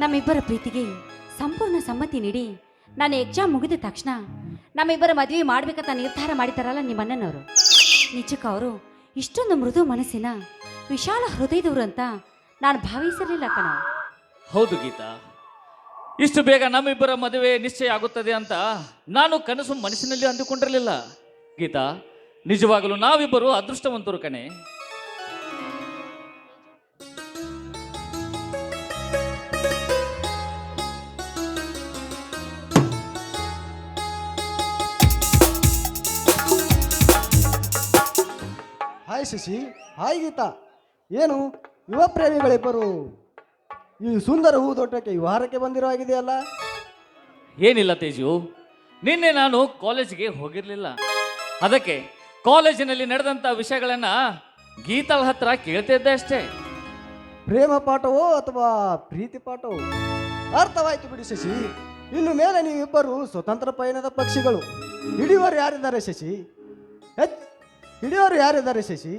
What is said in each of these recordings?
ನಮ್ಮಿಬ್ಬರ ಪ್ರೀತಿಗೆ ಸಂಪೂರ್ಣ ಸಮ್ಮತಿ ನೀಡಿ ನಾನು ಎಕ್ಸಾಮ್ ಮುಗಿದ ತಕ್ಷಣ ನಮ್ಮಿಬ್ಬರ ಮದುವೆ ಮಾಡ್ಬೇಕಂತ ನಿರ್ಧಾರ ಮಾಡಿತಾರಲ್ಲ ನಿಮ್ಮ ಅಣ್ಣನವರು. ನಿಜಕ್ಕೆ ಅವರು ಇಷ್ಟೊಂದು ಮೃದು ಮನಸ್ಸಿನ ವಿಶಾಲ ಹೃದಯದವರು ಅಂತ ನಾನು ಭಾವಿಸಿರಲಿಲ್ಲ ಕಣ. ಹೌದು ಗೀತಾ, ಇಷ್ಟು ಬೇಗ ನಮ್ಮಿಬ್ಬರ ಮದುವೆ ನಿಶ್ಚಯ ಆಗುತ್ತದೆ ಅಂತ ನಾನು ಕನಸು ಮನಸ್ಸಿನಲ್ಲಿ ಅಂದುಕೊಂಡಿರಲಿಲ್ಲ. ಗೀತಾ, ನಿಜವಾಗಲೂ ನಾವಿಬ್ಬರು ಅದೃಷ್ಟವಂತರು ಕಣೆ. Hi Shashi, hi Geetha. ಏನು ಯುವ ಪ್ರೇಮಿಗಳಿಬ್ಬರು ಈ ಸುಂದರ ಹೂದೋಟಕ್ಕೆ ವಿವಾಹಕ್ಕೆ ಬಂದಿರೋ ಆಗಿದೆಯಲ್ಲ? ಏನಿಲ್ಲ ತೇಜು, ನಿನ್ನೆ ನಾನು ಕಾಲೇಜಿಗೆ ಹೋಗಿರಲಿಲ್ಲ. ಅದಕ್ಕೆ ಕಾಲೇಜಿನಲ್ಲಿ ನಡೆದಂಥ ವಿಷಯಗಳನ್ನ ಗೀತಾಳ ಹತ್ರ ಕೇಳ್ತಿದ್ದೆ ಅಷ್ಟೇ. ಪ್ರೇಮ ಪಾಠವೋ ಅಥವಾ ಪ್ರೀತಿ ಪಾಠವೋ? ಅರ್ಥವಾಯ್ತು ಬಿಡಿ ಶಶಿ. ಇನ್ನು ಮೇಲೆ ನೀವಿಬ್ಬರು ಸ್ವತಂತ್ರ ಪಯಣದ ಪಕ್ಷಿಗಳು. ಹಿಡಿಯೋರು ಯಾರಿದ್ದಾರೆ ಶಶಿ? ಹಿಡಿಯೋರು ಯಾರಿದ್ದಾರೆ ಶಶಿ?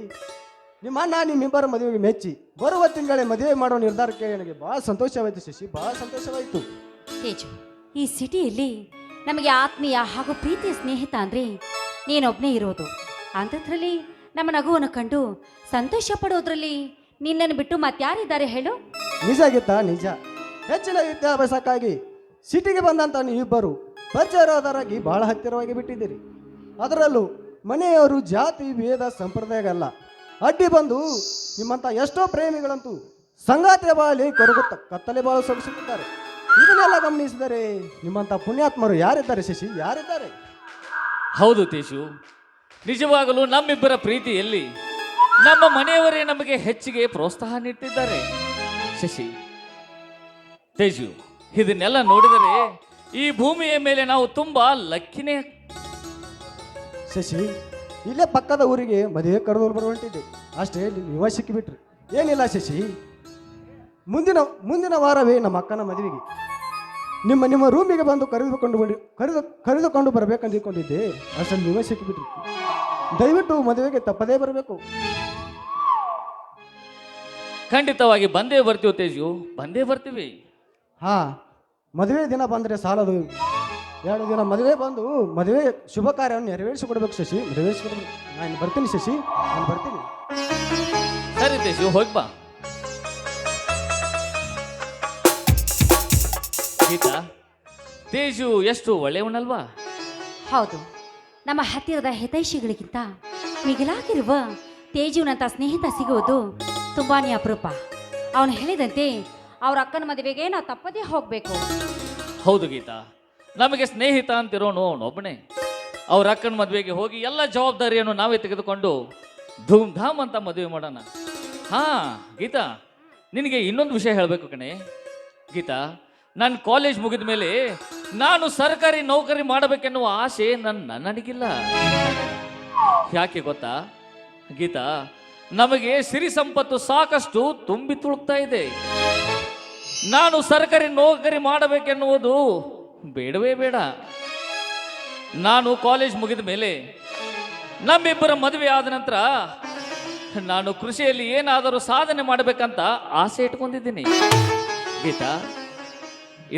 ನಿಮ್ಮ ಅಣ್ಣ ನಿಮ್ಮಿಬ್ಬರ ಮದುವೆಗೆ ಮೆಚ್ಚಿ ಬರುವ ತಿಂಗಳೇ ಮದುವೆ ಮಾಡೋ ನಿರ್ಧಾರಕ್ಕೆ ನನಗೆ ಭಾಳ ಸಂತೋಷವಾಯಿತು ಶಶಿ, ಭಾಳ ಸಂತೋಷವಾಯಿತು. ತೇಜು, ಈ ಸಿಟಿಯಲ್ಲಿ ನಮಗೆ ಆತ್ಮೀಯ ಹಾಗೂ ಪ್ರೀತಿಯ ಸ್ನೇಹಿತ ಅಂದರೆ ನೀನೊಬ್ಬನೇ ಇರೋದು. ಅಂಥದ್ರಲ್ಲಿ ನಮ್ಮ ನಗುವನ್ನು ಕಂಡು ಸಂತೋಷ ಪಡೋದ್ರಲ್ಲಿ ನಿನ್ನನ್ನು ಬಿಟ್ಟು ಮತ್ತಾರಿದ್ದಾರೆ ಹೇಳು? ನಿಜ ಗೀತಾ, ನಿಜ. ಹೆಚ್ಚಿನ ವಿದ್ಯಾಭ್ಯಾಸಕ್ಕಾಗಿ ಸಿಟಿಗೆ ಬಂದಂಥ ನೀವಿಬ್ಬರು ಪರಿಚಯರಾದರಾಗಿ ಬಹಳ ಹತ್ತಿರವಾಗಿ ಬಿಟ್ಟಿದ್ದೀರಿ. ಅದರಲ್ಲೂ ಮನೆಯವರು ಜಾತಿ ಭೇದ ಸಂಪ್ರದಾಯಗಲ್ಲ ಅಡ್ಡಿ ಬಂದು ನಿಮ್ಮಂಥ ಎಷ್ಟೋ ಪ್ರೇಮಿಗಳಂತೂ ಸಂಗಾತಿಯ ಬಾಳಿ ಕೊರಗುತ್ತ ಕತ್ತಲೆ ಬಾಳು ಸೊಗಿಸುತ್ತಿದ್ದಾರೆ. ಇದನ್ನೆಲ್ಲ ಗಮನಿಸಿದರೆ ನಿಮ್ಮಂಥ ಪುಣ್ಯಾತ್ಮರು ಯಾರಿದ್ದಾರೆ ಶಶಿ, ಯಾರಿದ್ದಾರೆ? ಹೌದು ತೇಜು, ನಿಜವಾಗಲೂ ನಮ್ಮಿಬ್ಬರ ಪ್ರೀತಿಯಲ್ಲಿ ನಮ್ಮ ಮನೆಯವರೇ ನಮಗೆ ಹೆಚ್ಚಿಗೆ ಪ್ರೋತ್ಸಾಹ ನೀಡ್ತಿದ್ದಾರೆ. ಶಶಿ, ತೇಜು, ಇದನ್ನೆಲ್ಲ ನೋಡಿದರೆ ಈ ಭೂಮಿಯ ಮೇಲೆ ನಾವು ತುಂಬಾ ಲಕ್ಕಿನೇ. ಶಶಿ, ಇಲ್ಲೇ ಪಕ್ಕದ ಊರಿಗೆ ಮದುವೆ ಕರೆದು ಬರುವಂಟಿದೆ ಅಷ್ಟೇ, ನೀವು ಸಿಕ್ಕಿಬಿಟ್ರಿ. ಏನಿಲ್ಲ ಶಶಿ, ಮುಂದಿನ ವಾರವೇ ನಮ್ಮ ಅಕ್ಕನ ಮದುವೆಗೆ ನಿಮ್ಮ ರೂಮಿಗೆ ಬಂದು ಕರೆದುಕೊಂಡು ಬರಬೇಕಂದಿಕೊಂಡಿದ್ದೆ. ಅಷ್ಟಲ್ಲಿ ನೀವೇ ಸಿಕ್ಕಿಬಿಟ್ರಿ. ದಯವಿಟ್ಟು ಮದುವೆಗೆ ತಪ್ಪದೇ ಬರಬೇಕು. ಖಂಡಿತವಾಗಿ ಬಂದೇ ಬರ್ತೀವಿ ತೇಜು, ಬಂದೇ ಬರ್ತೀವಿ. ಹಾಂ, ಮದುವೆ ದಿನ ಬಂದರೆ ಸಾಲದು, 2 ದಿನ ಮದುವೆ ಬಂದು ಮದುವೆ ಶುಭ ಕಾರ್ಯವನ್ನು ನೆರವೇರಿಸಿಕೊಡ್ಬೇಕು ಶಶಿ, ನೆರವೇರಿಸಿಕೊಡ್ಬೇಕು. ನಾನು ಬರ್ತೀನಿ ಶಶಿ, ನಾನು ಬರ್ತೀನಿ. ಸರಿ ತೇಜು, ಹೋಗಿ ಬಾ. ಗೀತಾ, ತೇಜು ಎಷ್ಟು ಒಳ್ಳೆಯವನಲ್ವಾ? ಹೌದು, ನಮ್ಮ ಹತ್ತಿರದ ಹಿತೈಷಿಗಳಿಗಿಂತ ಮಿಗಿಲಾಗಿರುವ ತೇಜುವಿನಂಥ ಸ್ನೇಹಿತ ಸಿಗುವುದು ತುಂಬಾನೇ ಅಪರೂಪ. ಅವನು ಹೇಳಿದಂತೆ ಅವ್ರ ಅಕ್ಕನ ಮದುವೆಗೆ ನಾವು ತಪ್ಪದೇ ಹೋಗಬೇಕು. ಹೌದು ಗೀತಾ, ನಮಗೆ ಸ್ನೇಹಿತ ಅಂತಿರೋನು ಅವನೊಬ್ಬನೇ. ಅವ್ರ ಅಕ್ಕನ ಮದುವೆಗೆ ಹೋಗಿ ಎಲ್ಲ ಜವಾಬ್ದಾರಿಯನ್ನು ನಾವೇ ತೆಗೆದುಕೊಂಡು ಧೂಮ್ ಧಾಮ್ ಅಂತ ಮದುವೆ ಮಾಡೋಣ. ಹಾ ಗೀತಾ, ನಿನಗೆ ಇನ್ನೊಂದು ವಿಷಯ ಹೇಳಬೇಕು ಕಣೆ. ಗೀತಾ, ನನ್ನ ಕಾಲೇಜ್ ಮುಗಿದ ಮೇಲೆ ನಾನು ಸರ್ಕಾರಿ ನೌಕರಿ ಮಾಡಬೇಕೆನ್ನುವ ಆಸೆ ನನಗಿಲ್ಲ. ಯಾಕೆ ಗೊತ್ತಾ ಗೀತಾ, ನಮಗೆ ಸಿರಿ ಸಂಪತ್ತು ಸಾಕಷ್ಟು ತುಂಬಿ ತುಳುಕ್ತಾ ಇದೆ. ನಾನು ಸರ್ಕಾರಿ ನೌಕರಿ ಮಾಡಬೇಕೆನ್ನುವುದು ಬೇಡವೇ ಬೇಡ. ನಾನು ಕಾಲೇಜ್ ಮುಗಿದ ಮೇಲೆ ನಮ್ಮಿಬ್ಬರ ಮದುವೆ ಆದ ನಂತರ ನಾನು ಕೃಷಿಯಲ್ಲಿ ಏನಾದರೂ ಸಾಧನೆ ಮಾಡಬೇಕಂತ ಆಸೆ ಇಟ್ಕೊಂಡಿದ್ದೀನಿ. ಗೀತಾ,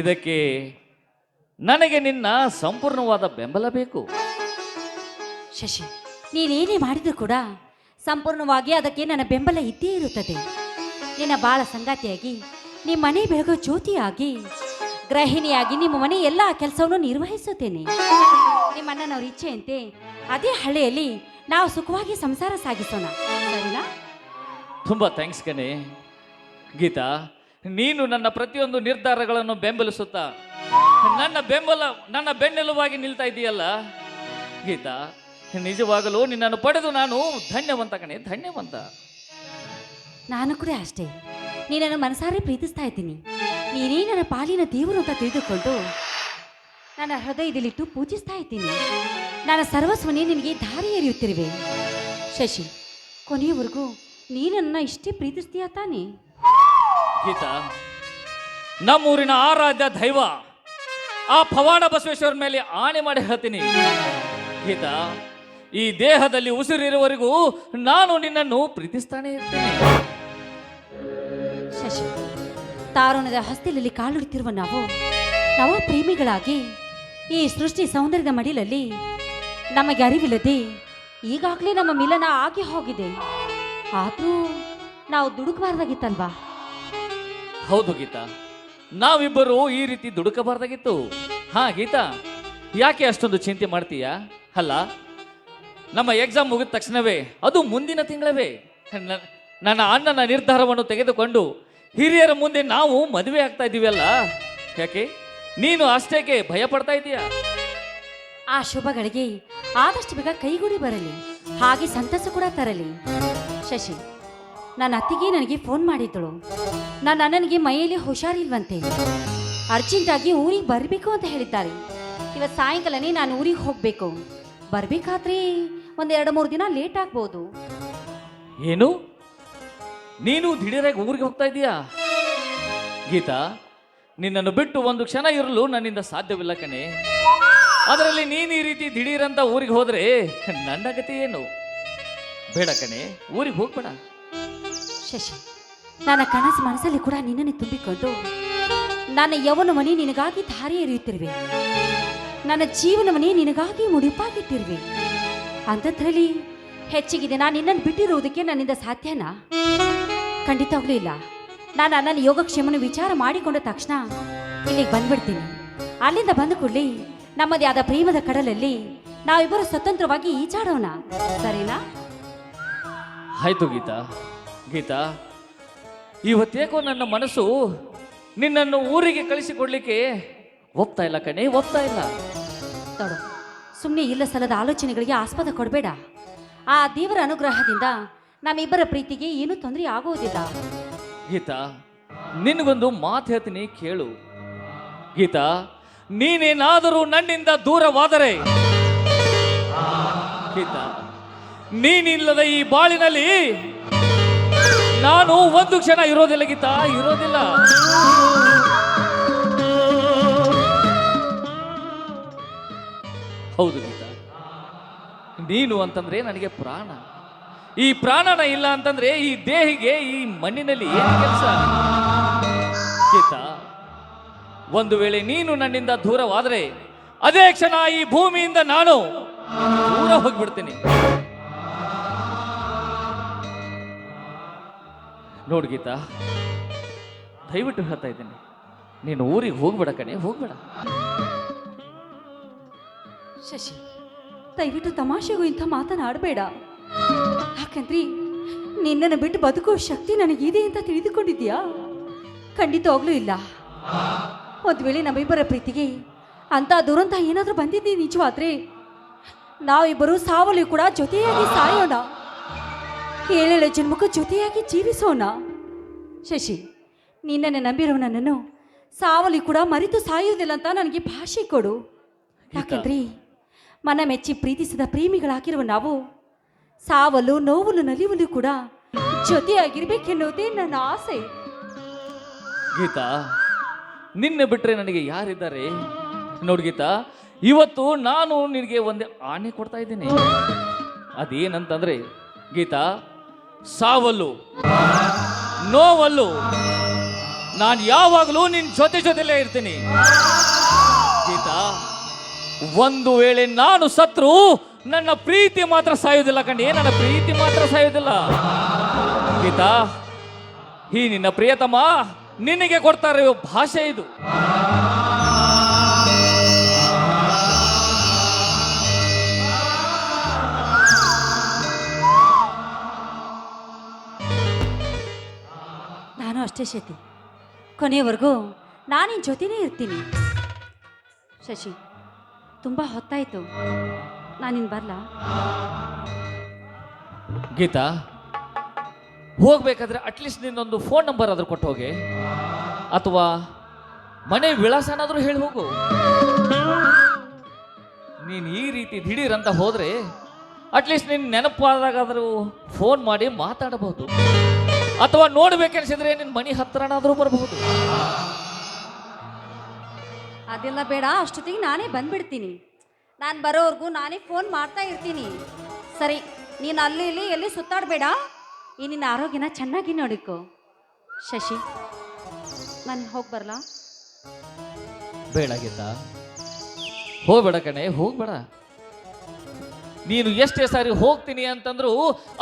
ಇದಕ್ಕೆ ನನಗೆ ನಿನ್ನ ಸಂಪೂರ್ಣವಾದ ಬೆಂಬಲ ಬೇಕು. ಶಶಿ, ನೀನೇನೇ ಮಾಡಿದ್ರು ಕೂಡ ಸಂಪೂರ್ಣವಾಗಿ ಅದಕ್ಕೆ ನನ್ನ ಬೆಂಬಲ ಇದ್ದೇ ಇರುತ್ತದೆ. ನಿನ್ನ ಬಾಳ ಸಂಗಾತಿಯಾಗಿ, ನಿಮ್ಮ ಮನೆ ಬೆಳಗೋ ಜ್ಯೋತಿಯಾಗಿ, ಗೃಹಿಣಿಯಾಗಿ ನಿಮ್ಮ ಮನೆ ಎಲ್ಲ ಕೆಲಸವನ್ನು ನಿರ್ವಹಿಸುತ್ತೇನೆ. ನಿಮ್ಮ ಅಣ್ಣನವ್ರ ಇಚ್ಛೆಯಂತೆ ಅದೇ ಹಳ್ಳಿಯಲ್ಲಿ ನಾವು ಸುಖವಾಗಿ ಸಂಸಾರ ಸಾಗಿಸೋಣ, ಸರಿನಾ? ತುಂಬ ಥ್ಯಾಂಕ್ಸ್ ಕಣೆ. ಗೀತಾ, ನೀನು ನನ್ನ ಪ್ರತಿಯೊಂದು ನಿರ್ಧಾರಗಳನ್ನು ಬೆಂಬಲಿಸುತ್ತಾ ನನ್ನ ಬೆನ್ನೆಲುವಾಗಿ ನಿಲ್ತಾ ಇದೆಯಲ್ಲ ಗೀತಾ, ನಿಜವಾಗಲೂ ನಿನ್ನನ್ನು ಪಡೆದು ನಾನು ಧನ್ಯವಂತ ಕಣೆ, ಧನ್ಯವಂತ. ನಾನು ಕೂಡ ಅಷ್ಟೇ, ನೀನನ್ನು ಮನಸಾರೆ ಪ್ರೀತಿಸ್ತಾ ಇದ್ದೀನಿ. ನೀನೇ ನನ್ನ ಪಾಲಿನ ದೇವರು ಅಂತ ತಿಳಿದುಕೊಂಡು ನನ್ನ ಹೃದಯದಲ್ಲಿಟ್ಟು ಪೂಜಿಸ್ತಾ ಇದ್ದೀನಿ. ನನ್ನ ಸರ್ವಸ್ವನೇ ನಿನಗೆ ದಾರಿ ಎರೆಯುತ್ತಿರುವೆ. ಶಶಿ, ಕೊನೆಯವರೆಗೂ ನೀನನ್ನ ಇಷ್ಟೇ ಪ್ರೀತಿಸ್ತೀಯ ತಾನೇ? ಗೀತಾ, ನಮ್ಮೂರಿನ ಆರಾಧ್ಯ ದೈವ ಆ ಪವಾಡ ಬಸವೇಶ್ವರ ಮೇಲೆ ಆಣೆ ಮಾಡಿ ಹೇಳ್ತೀನಿ ಗೀತಾ, ಈ ದೇಹದಲ್ಲಿ ಉಸಿರಿರುವವರೆಗೂ ನಾನು ನಿನ್ನನ್ನು ಪ್ರೀತಿಸ್ತಾನೆ ಇರ್ತೇನೆ. ಶಶಿ, ತಾರುಣ್ಯದ ಹಸ್ತಿಲಲ್ಲಿ ಕಾಲಿಡುತ್ತಿರುವ ನಾವು ನವ ಪ್ರೇಮಿಗಳಾಗಿ ಈ ಸೃಷ್ಟಿ ಸೌಂದರ್ಯದ ಮಡಿಲಲ್ಲಿ ನಮಗೆ ಅರಿವಿಲ್ಲದೆ ಈಗಾಗಲೇ ನಮ್ಮ ಮಿಲನ ಆಗಿ ಹೋಗಿದೆ. ಆದರೂ ನಾವು ದುಡುಕಬಾರ್ದಾಗಿತ್ತಲ್ವಾ? ಹೌದು ಗೀತಾ, ನಾವಿಬ್ಬರು ಈ ರೀತಿ ದುಡುಕಬಾರ್ದಾಗಿತ್ತು. ಹಾ ಗೀತಾ, ಯಾಕೆ ಅಷ್ಟೊಂದು ಚಿಂತೆ ಮಾಡ್ತೀಯಾ? ಅಲ್ಲ, ನಮ್ಮ ಎಕ್ಸಾಮ್ ಮುಗಿದ ತಕ್ಷಣವೇ, ಅದು ಮುಂದಿನ ತಿಂಗಳವೇ, ನನ್ನ ಅಣ್ಣನ ನಿರ್ಧಾರವನ್ನು ತೆಗೆದುಕೊಂಡು ಹಿರಿಯರ ಮುಂದೆ ನಾವು ಮದುವೆ ಆಗ್ತಾ ಇದ್ದೀವಲ್ಲ, ಯಾಕೆ ನೀನು ಅಷ್ಟೇಕೆ ಭಯ ಪಡ್ತಾ ಇದೀಯಾ? ಆ ಶುಭಗಳಿಗೆ ಆದಷ್ಟು ಬೇಗ ಕೈಗೂಡಿ ಬರಲಿ, ಹಾಗೆ ಸಂತಸ ಕೂಡ ತರಲಿ. ಶಶಿ, ನನ್ನ ಅತ್ತಿಗೆ ನನಗೆ ಫೋನ್ ಮಾಡಿದ್ದಳು. ನನ್ನ ಅಣ್ಣನಿಗೆ ಮೈಯಲ್ಲಿ ಹುಷಾರಿಲ್ವಂತೆ, ಅರ್ಜೆಂಟಾಗಿ ಊರಿಗೆ ಬರಬೇಕು ಅಂತ ಹೇಳಿದ್ದಾರೆ. ಇವತ್ತು ಸಾಯಂಕಾಲನೇ ನಾನು ಊರಿಗೆ ಹೋಗಬೇಕು. ಬರಬೇಕಾದ್ರೆ ಒಂದು 2-3 ದಿನ ಲೇಟ್ ಆಗ್ಬೋದು. ಏನು, ನೀನು ದಿಢೀರಾಗಿ ಊರಿಗೆ ಹೋಗ್ತಾ ಇದೀಯಾ? ಗೀತಾ, ನಿನ್ನನ್ನು ಬಿಟ್ಟು ಒಂದು ಕ್ಷಣ ಇರಲು ನನ್ನಿಂದ ಸಾಧ್ಯವಿಲ್ಲ ಕಣೆ. ಅದರಲ್ಲಿ ನೀನು ಈ ರೀತಿ ದಿಢೀರಂತ ಊರಿಗೆ ಹೋದ್ರೆ ನನ್ನ ಗತಿ ಏನು? ಬೇಡ ಕಣೆ, ಊರಿಗೆ ಹೋಗ್ಬೇಡ. ಶಶಿ, ನನ್ನ ಕನಸು ಮನಸ್ಸಲ್ಲಿ ಕೂಡ ನಿನ್ನನ್ನು ತುಂಬಿಕೊಂಡು ನನ್ನ ಯೌವನವನ್ನೇ ನಿನಗಾಗಿ ಧಾರೆ ಎರೆಯುತ್ತಿರುವೆ, ನನ್ನ ಜೀವನವನ್ನೇ ನಿನಗಾಗಿ ಮುಡಿಪಾಗಿಟ್ಟಿರುವೆ. ಅಂಥದ್ರಲ್ಲಿ ಹೆಚ್ಚಿಗೆ ದಿನ ನಿನ್ನನ್ನು ಬಿಟ್ಟಿರುವುದಕ್ಕೆ ನನ್ನಿಂದ ಸಾಧ್ಯನಾ? ಖಂಡಿತವಾಗ್ಲೂ ಇಲ್ಲ. ನಾನು ನನ್ನ ಯೋಗಕ್ಷೇಮನ ವಿಚಾರ ಮಾಡಿಕೊಂಡ ತಕ್ಷಣ ಇಲ್ಲಿಗೆ ಬಂದ್ಬಿಡ್ತೀನಿ. ಅಲ್ಲಿಂದ ಬಂದ ಕೂಡಲೇ ನಮ್ಮದೇ ಆದ ಪ್ರೇಮದ ಕಡಲಲ್ಲಿ ನಾವಿಬ್ಬರು ಸ್ವತಂತ್ರವಾಗಿ ಈಜಾಡೋಣ, ಸರಿನಾ? ಆಯ್ತು ಗೀತಾ. ಗೀತಾ, ಇವತ್ತೇಕೋ ನನ್ನ ಮನಸ್ಸು ನಿನ್ನನ್ನು ಊರಿಗೆ ಕಳಿಸಿಕೊಡ್ಲಿಕ್ಕೆ ಒಪ್ತಾ ಇಲ್ಲ ಕಣೆ, ಒಪ್ತಾ ಇಲ್ಲ. ತಡೋ, ಸುಮ್ಮನೆ ಇಲ್ಲ ಸಲದ ಆಲೋಚನೆಗಳಿಗೆ ಆಸ್ಪದ ಕೊಡಬೇಡ. ಆ ದೇವರ ಅನುಗ್ರಹದಿಂದ ನಮ್ಮಿಬ್ಬರ ಪ್ರೀತಿಗೆ ಏನೂ ತೊಂದರೆ ಆಗುವುದಿಲ್ಲ. ಗೀತಾ, ನಿನಗೊಂದು ಮಾತು ಹೇಳ್ತೀನಿ ಕೇಳು. ಗೀತಾ, ನೀನೇನಾದರೂ ನನ್ನಿಂದ ದೂರವಾದರೆ, ಗೀತಾ, ನೀನಿಲ್ಲದ ಈ ಬಾಳಿನಲ್ಲಿ ನಾನು ಒಂದು ಕ್ಷಣ ಇರೋದಿಲ್ಲ ಗೀತಾ, ಇರೋದಿಲ್ಲ. ಹೌದು ಗೀತಾ, ನೀನು ಅಂತಂದ್ರೆ ನನಗೆ ಪ್ರಾಣ. ಈ ಪ್ರಾಣನ ಇಲ್ಲ ಅಂತಂದ್ರೆ ಈ ದೇಹಿಗೆ ಈ ಮಣ್ಣಿನಲ್ಲಿ ಏನು ಕೆಲಸ? ಗೀತಾ, ಒಂದು ವೇಳೆ ನೀನು ನನ್ನಿಂದ ದೂರವಾದರೆ ಅದೇ ಕ್ಷಣ ಈ ಭೂಮಿಯಿಂದ ನಾನು ದೂರ ಹೋಗ್ಬಿಡ್ತೀನಿ. ನೋಡು ಗೀತಾ, ದಯವಿಟ್ಟು ಹೇಳ್ತಾ ಇದ್ದೀನಿ, ನೀನು ಊರಿಗೆ ಹೋಗ್ಬೇಡ ಕಣೆ, ಹೋಗ್ಬೇಡ. ಶಶಿ, ದಯವಿಟ್ಟು ತಮಾಷೆಗೂ ಇಂಥ ಮಾತನಾಡಬೇಡ. ಯಾಕಂದ್ರೆ ನಿನ್ನನ್ನು ಬಿಟ್ಟು ಬದುಕುವ ಶಕ್ತಿ ನನಗಿದೆ ಅಂತ ತಿಳಿದುಕೊಂಡಿದ್ಯಾ? ಖಂಡಿತವಾಗ್ಲೂ ಇಲ್ಲ. ಒಂದು ವೇಳೆ ನಮ್ಮಿಬ್ಬರ ಪ್ರೀತಿಗೆ ಅಂತ ದುರಂತ ಏನಾದರೂ ಬಂದಿದ್ದೆ ನಿಜವಾದ್ರೆ ನಾವಿಬ್ಬರು ಸಾವಲ್ಲಿ ಕೂಡ ಜೊತೆಯಾಗಿ ಸಾಯೋಣ, 7 ಜನ್ಮಕ್ಕೂ ಜೊತೆಯಾಗಿ ಜೀವಿಸೋಣ. ಶಶಿ, ನಿನ್ನನ್ನು ನಂಬಿರೋ ನನ್ನನ್ನು ಸಾವಲ್ಲಿ ಕೂಡ ಮರೆತು ಸಾಯುವುದಿಲ್ಲ ಅಂತ ನನಗೆ ಭಾಷೆ ಕೊಡು. ಯಾಕಂದ್ರೆ ಮನ ಮೆಚ್ಚಿ ಪ್ರೀತಿಸಿದ ಪ್ರೇಮಿಗಳಾಗಿರುವ ನಾವು ಸಾವಲು ನೋವಲು ನಲಿವಲು ಕೂಡ ಜೊತೆಯಾಗಿರ್ಬೇಕೆನ್ನುವುದೇ ನನ್ನ ಆಸೆ. ಗೀತಾ, ನಿನ್ನೆ ಬಿಟ್ಟರೆ ನನಗೆ ಯಾರಿದ್ದಾರೆ? ನೋಡಿ ಗೀತಾ, ಇವತ್ತು ನಾನು ನಿನಗೆ ಒಂದೇ ಆಣೆ ಕೊಡ್ತಾ ಇದ್ದೀನಿ. ಅದೇನಂತಂದ್ರೆ ಗೀತಾ, ಸಾವಲ್ಲು ನೋವಲ್ಲು ನಾನು ಯಾವಾಗಲೂ ನಿನ್ನ ಜೊತೆಲೇ ಇರ್ತೀನಿ. ಗೀತಾ, ಒಂದು ವೇಳೆ ನಾನು ಸತ್ರು ನನ್ನ ಪ್ರೀತಿ ಮಾತ್ರ ಸಾಯೋದಿಲ್ಲ ಕಣೆ, ನನ್ನ ಪ್ರೀತಿ ಮಾತ್ರ ಸಾಯೋದಿಲ್ಲ. ಗೀತಾ, ಈ ನಿನ್ನ ಪ್ರಿಯತಮ ನಿನಗೆ ಕೊಡ್ತಾ ಇರೋ ಭಾಷೆ ಇದು. ನಾನು ಅಷ್ಟೇ ಶಶಿ, ಕೊನೆಯವರೆಗೂ ನಾನಿನ್ ಜೊತೆನೇ ಇರ್ತೀನಿ. ಶಶಿ, ತುಂಬ ಹೊತ್ತಾಯಿತು, ನಾನಿನ್ ಬರಲಾ? ಗೀತಾ, ಹೋಗ್ಬೇಕಾದ್ರೆ ಅಟ್ಲೀಸ್ಟ್ ನಿನ್ನೊಂದು ಫೋನ್ ನಂಬರ್ ಆದ್ರೂ ಕೊಟ್ಟು ಹೋಗಿ, ಅಥವಾ ಮನೆ ವಿಳಾಸನಾದ್ರೂ ಹೇಳಿ ಹೋಗು. ನೀನು ಈ ರೀತಿ ದಿಢೀರಂತ ಹೋದ್ರೆ ಅಟ್ಲೀಸ್ಟ್ ನಿನ್ನ ನೆನಪಾದಾಗಾದರೂ ಫೋನ್ ಮಾಡಿ ಮಾತಾಡಬಹುದು, ಅಥವಾ ನೋಡ್ಬೇಕನ್ಸಿದ್ರೆ ನಿನ್ನ ಮನೆ ಹತ್ರನಾದ್ರೂ ಬರಬಹುದು. ಅದೆಲ್ಲ ಬೇಡ, ಅಷ್ಟೊತ್ತಿಗೆ ನಾನೇ ಬಂದ್ಬಿಡ್ತೀನಿ. ನಾನು ಬರೋವರೆಗೂ ನಾನೇ ಫೋನ್ ಮಾಡ್ತಾ ಇರ್ತೀನಿ. ಸರಿ, ನೀನು ಅಲ್ಲಿ ಇಲ್ಲಿ ಎಲ್ಲಿ ಸುತ್ತಾಡಬೇಡ. ಈ ನಿನ್ನ ಆರೋಗ್ಯನ ಚೆನ್ನಾಗಿ ನೋಡಿಕೋ. ಶಶಿ, ನಾನು ಹೋಗಿ ಬರಲಾ? ಬೇಡ ಗೀತಾ, ಹೋಗ್ಬೇಡ ಕಣೆ, ಹೋಗ್ಬೇಡ. ನೀನು ಎಷ್ಟೇ ಸಾರಿ ಹೋಗ್ತೀನಿ ಅಂತಂದ್ರು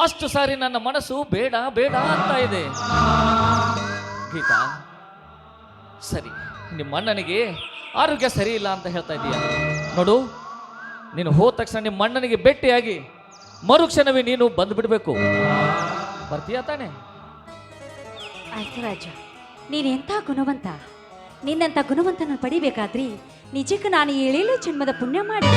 ಅಷ್ಟು ಸಾರಿ ನನ್ನ ಮನಸ್ಸು ಬೇಡ ಬೇಡ ಅಂತ ಇದೆ. ಗೀತಾ, ಸರಿ, ನಿಮ್ಮ ಅಣ್ಣನಿಗೆ ಆರೋಗ್ಯ ಸರಿ ಇಲ್ಲ ಅಂತ ಹೇಳ್ತಾ ಇದೀಯ. ನೋಡು, ನೀನು ಹೋದ ತಕ್ಷಣ ನಿಮ್ಮ ಅಣ್ಣನಿಗೆ ಭೇಟಿಯಾಗಿ ಮರುಕ್ಷಣವೇ ನೀನು ಬಂದ್ಬಿಡ್ಬೇಕು. ಬರ್ತೀಯ ತಾನೆ? ಆಯ್ತು ರಾಜ, ನೀನೆಂಥ ಗುಣವಂತ. ನಿನ್ನಂಥ ಗುಣವಂತನ ಪಡಿಬೇಕಾದ್ರಿ ನಿಜಕ್ಕೂ ನಾನು 7 ಜನ್ಮದ ಪುಣ್ಯ ಮಾಡಿ.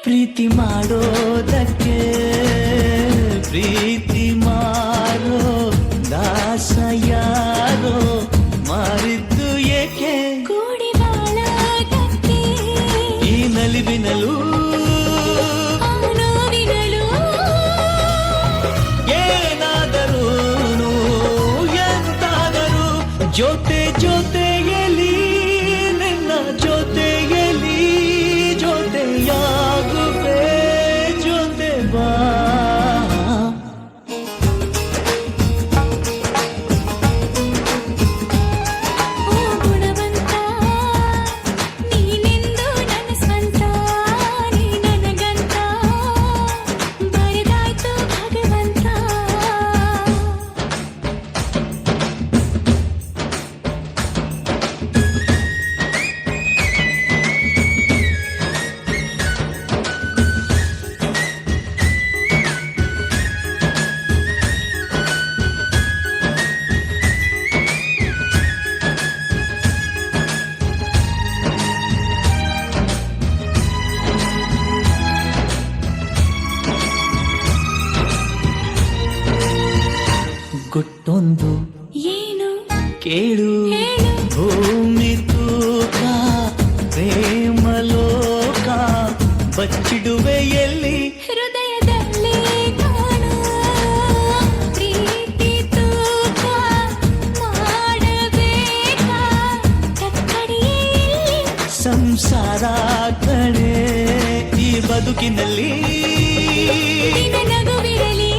ಪ್ರೀತಿ ಮಾಡೋದಕ್ಕೆ ಪ್ರೀತಿ ಮಾರೋ ದಾಸ ಯಾರೋ ಮಾರಿದ್ದು ಏಕೆ ಕೂಡಿ ಬಾಳೋದಕ್ಕೆ ಈ ನಲಿವಿನಲು ನೋವಿನಲು ಏನಾದರೂ ಎಂತಾದರೂ ಜೊತೆ ಜೊತೆಯಲ್ಲಿ ನಿನ್ನ ಜೊತೆಯಲ್ಲಿ ಜೊತೆಯಾಗುವೆ ಜೊತೆ ಬಾ ಓ ಗುಣವಂತ ನೀನೆಂದು ನನ್ನ ಸ್ವಂತ ನೀ ನನಗಂತ ಬರೆದಾಯ್ತು ಭಗವಂತ ಗುಟ್ಟೊಂದು ಏನು ಕೇಳು ಹೇಳು ಭೂಮಿ ತೂಕ ಪ್ರೇಮಲೋಕ ಬಚ್ಚಿಡುವೆ ಎಲ್ಲಿ ಹೃದಯದಲ್ಲಿ ಕಾಣು ಪ್ರೀತಿ ತೂಕ ಮಾಡಬೇಕಾ ತಕ್ಕಡಿಯಲ್ಲಿ ಸಂಸಾರ ಕಣೆ ಈ ಬದುಕಿನಲ್ಲಿ ನಿನ್ನ ನಗುವಿರಲಿ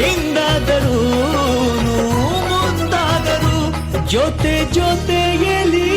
ಹಿಂದಾದರೂ ಮುಂದಾದರೂ ಜೊತೆ ಜೊತೆಯಲ್ಲಿ